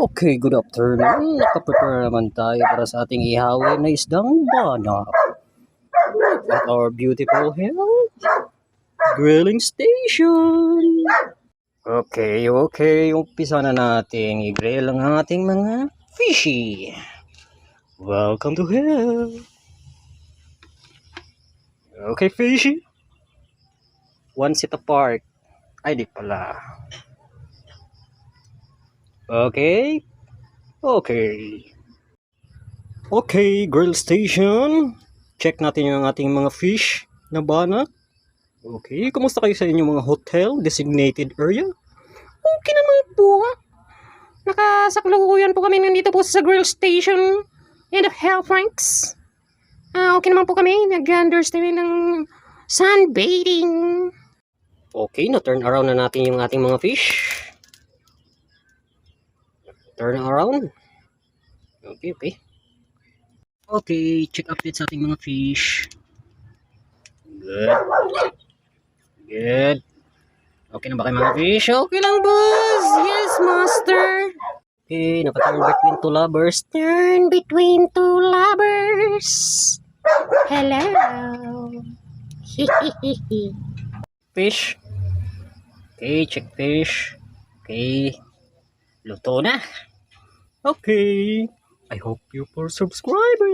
Okay, good afternoon. Nakaprepare naman tayo para sa ating ihawin na isdang banak. At our beautiful health grilling station. Okay. Umpisa na natin i-grill ang ating mga fishy. Welcome to hell. Okay, fishy. One sit apart. Ay, di pala. Okay. Okay, grill station. Check natin yung ating mga fish na banak. Okay, kumusta kayo sa inyong mga hotel designated area? Okay naman po. Nakasaklukuyan po kami nandito po sa grill station in the Hell Franks. Okay naman po kami. Nag-understand ng sunbathing. Okay, na-turn around na natin yung ating mga fish. Turn around. Okay. Okay, check update sa ating mga fish. Good. Okay na ba kayo mga fish? Okay lang, boss. Yes, master. Okay, naka-turn between two lovers. Turn between two lovers. Hello. Fish. Okay, check fish. Okay. Luto na. Okay. I hope you for subscribing.